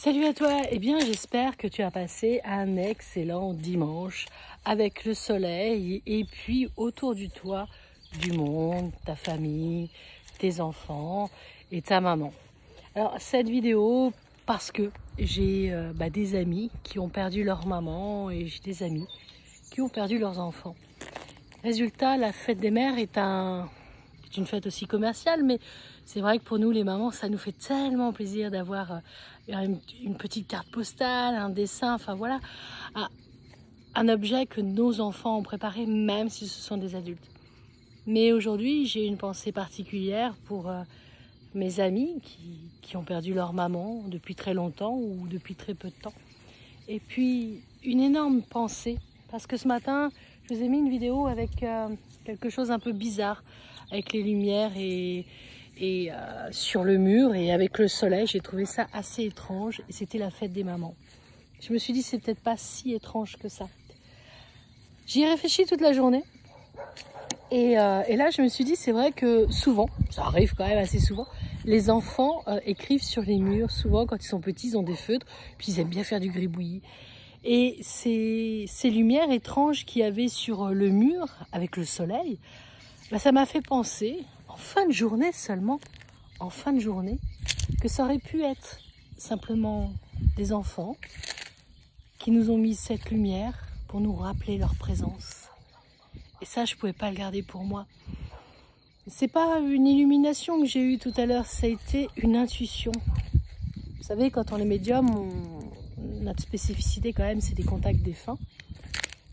Salut à toi, eh bien j'espère que tu as passé un excellent dimanche avec le soleil et puis autour du toit du monde, ta famille, tes enfants et ta maman. Alors cette vidéo parce que j'ai des amis qui ont perdu leur maman et j'ai des amis qui ont perdu leurs enfants. Résultat, la fête des mères est une fête aussi commerciale, mais c'est vrai que pour nous les mamans, ça nous fait tellement plaisir d'avoir une petite carte postale, un dessin, enfin voilà, un objet que nos enfants ont préparé, même si ce sont des adultes. Mais aujourd'hui, j'ai une pensée particulière pour mes amis qui ont perdu leur maman depuis très longtemps ou depuis très peu de temps. Et puis, une énorme pensée, parce que ce matin, je vous ai mis une vidéo avec quelque chose un peu bizarre, avec les lumières et sur le mur et avec le soleil. J'ai trouvé ça assez étrange et c'était la fête des mamans. Je me suis dit, c'est peut-être pas si étrange que ça. J'y ai réfléchi toute la journée et là, je me suis dit, c'est vrai que souvent, ça arrive quand même assez souvent, les enfants écrivent sur les murs. Souvent, quand ils sont petits, ils ont des feutres, puis ils aiment bien faire du gribouillis. Et ces lumières étranges qu'il y avait sur le mur avec le soleil, ça m'a fait penser, en fin de journée seulement, en fin de journée, que ça aurait pu être simplement des enfants qui nous ont mis cette lumière pour nous rappeler leur présence. Et ça, je ne pouvais pas le garder pour moi. C'est pas une illumination que j'ai eue tout à l'heure, ça a été une intuition. Vous savez, quand on est médium, notre spécificité quand même, c'est des contacts défunts.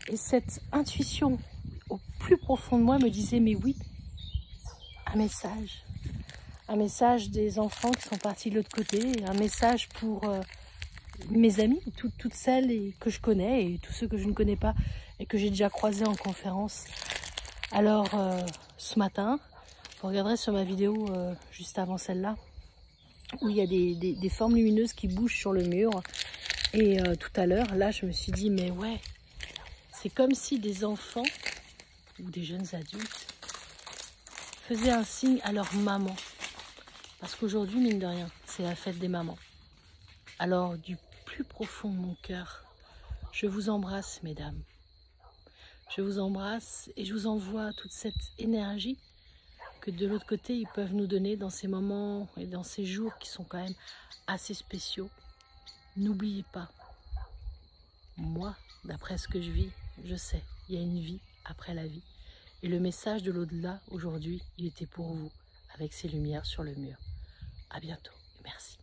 Et cette intuition, au plus profond de moi, me disait, mais oui, un message des enfants qui sont partis de l'autre côté, un message pour mes amis, toutes celles que je connais et tous ceux que je ne connais pas et que j'ai déjà croisés en conférence. Alors, ce matin, vous regarderez sur ma vidéo juste avant celle-là, où il y a des formes lumineuses qui bougent sur le mur. Et tout à l'heure, là, je me suis dit, mais ouais, c'est comme si des enfants ou des jeunes adultes faisaient un signe à leur maman. Parce qu'aujourd'hui, mine de rien, c'est la fête des mamans. Alors, du plus profond de mon cœur, je vous embrasse, mesdames. Je vous embrasse et je vous envoie toute cette énergie que de l'autre côté, ils peuvent nous donner dans ces moments et dans ces jours qui sont quand même assez spéciaux. N'oubliez pas, moi, d'après ce que je vis, je sais, il y a une vie après la vie. Et le message de l'au-delà, aujourd'hui, il était pour vous, avec ces lumières sur le mur. À bientôt et merci.